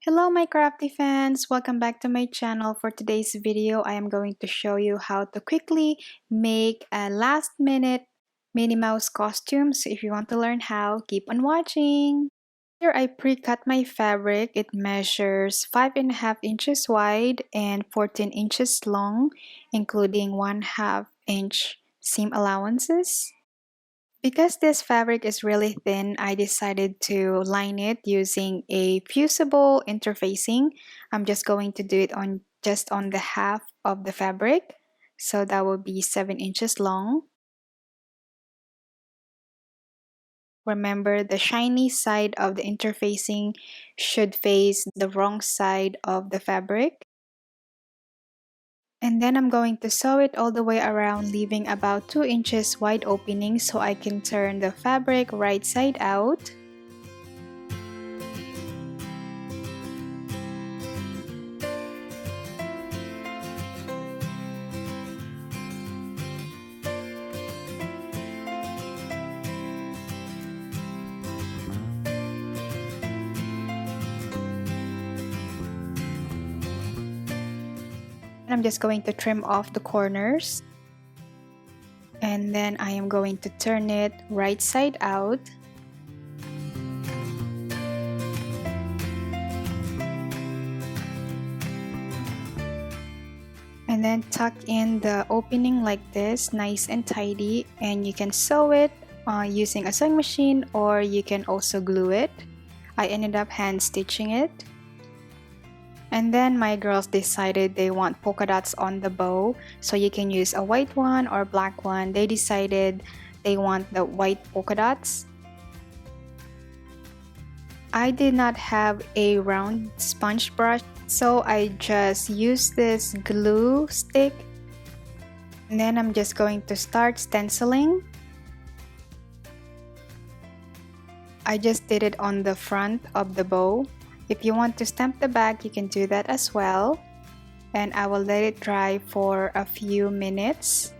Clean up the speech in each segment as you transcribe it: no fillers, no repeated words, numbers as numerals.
Hello my crafty fans! Welcome back to my channel. For today's video, I am going to show you how to quickly make a last minute Minnie Mouse costume. So if you want to learn how, keep on watching! Here I pre-cut my fabric. It measures 5.5 inches wide and 14 inches long, including 1/2 inch seam allowances. Because this fabric is really thin, I decided to line it using a fusible interfacing. I'm just going to do it on just on the half of the fabric. So that will be 7 inches long. Remember, the shiny side of the interfacing should face the wrong side of the fabric. And then I'm going to sew it all the way around, leaving about 2 inches wide opening so I can turn the fabric right side out. I'm just going to trim off the corners, and then I am going to turn it right side out. And then tuck in the opening like this, nice and tidy, and you can sew it using a sewing machine, or you can also glue it. I ended up hand stitching it. And then my girls decided they want polka dots on the bow, so you can use a white one or black one. They decided they want the white polka dots. I did not have a round sponge brush, so I just used this glue stick. And then I'm just going to start stenciling. I just did it on the front of the bow. If you want to stamp the back, you can do that as well. And I will let it dry for a few minutes.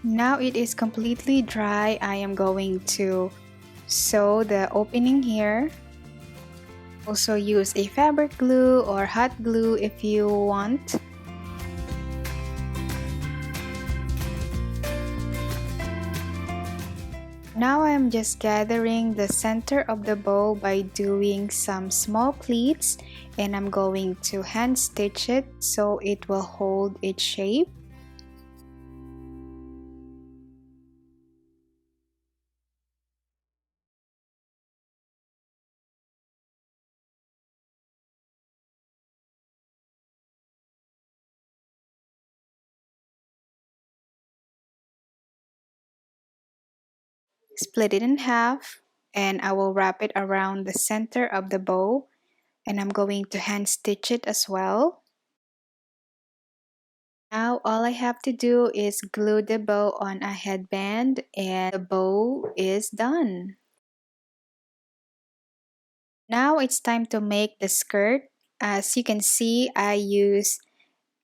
Now it is completely dry. I am going to sew the opening here. Also use a fabric glue or hot glue if you want. Now I'm just gathering the center of the bow by doing some small pleats, and I'm going to hand stitch it so it will hold its shape. Split it in half, and I will wrap it around the center of the bow, and I'm going to hand stitch it as well. Now all I have to do is glue the bow on a headband, and the bow is done. Now it's time to make the skirt. As you can see, I use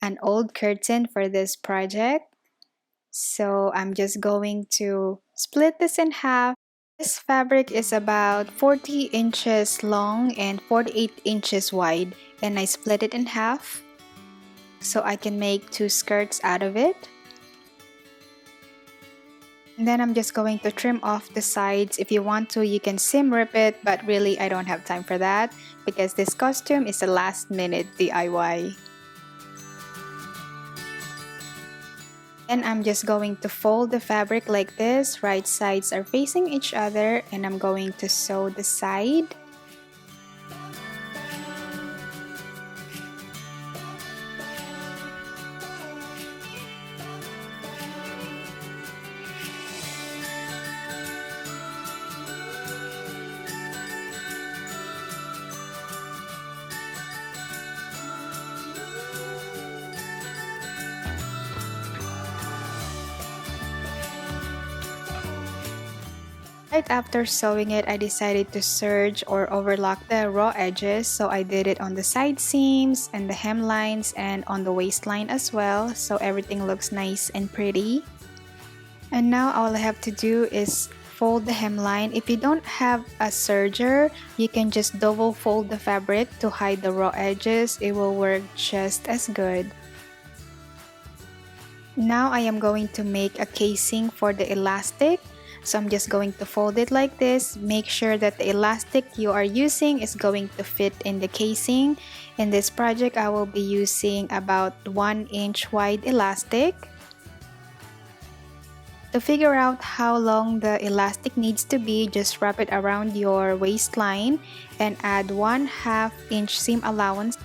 an old curtain for this project. So I'm just going to split this in half. This fabric is about 40 inches long and 48 inches wide, and I split it in half so I can make 2 skirts out of it. And then I'm just going to trim off the sides. If you want to, you can seam rip it, but really I don't have time for that because this costume is a last minute DIY. And I'm just going to fold the fabric like this. Right sides are facing each other, and I'm going to sew the side. Right after sewing it, I decided to serge or overlock the raw edges, so I did it on the side seams and the hemlines and on the waistline as well, so everything looks nice and pretty. And now all I have to do is fold the hemline. If you don't have a serger, you can just double fold the fabric to hide the raw edges. It will work just as good. Now I am going to make a casing for the elastic. So I'm just going to fold it like this. Make sure that the elastic you are using is going to fit in the casing. In this project, I will be using about 1 inch wide elastic. To figure out how long the elastic needs to be, just wrap it around your waistline and add 1/2 inch seam allowance.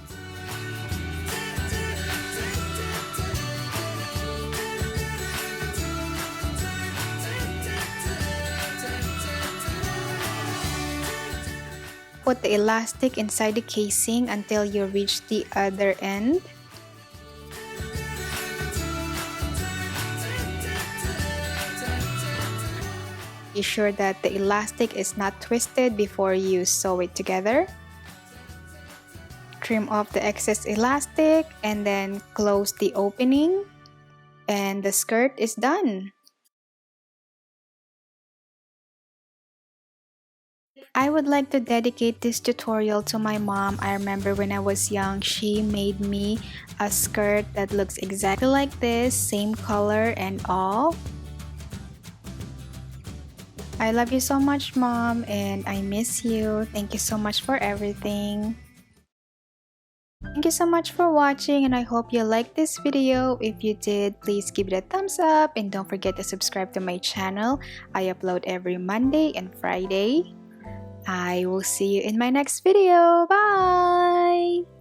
Put the elastic inside the casing until you reach the other end. Be sure that the elastic is not twisted before you sew it together. Trim off the excess elastic and then close the opening, and the skirt is done. I would like to dedicate this tutorial to my mom. I remember when I was young, she made me a skirt that looks exactly like this, same color and all. I love you so much, Mom, and I miss you. Thank you so much for everything. Thank you so much for watching, and I hope you liked this video. If you did, please give it a thumbs up and don't forget to subscribe to my channel. I upload every Monday and Friday. I will see you in my next video. Bye!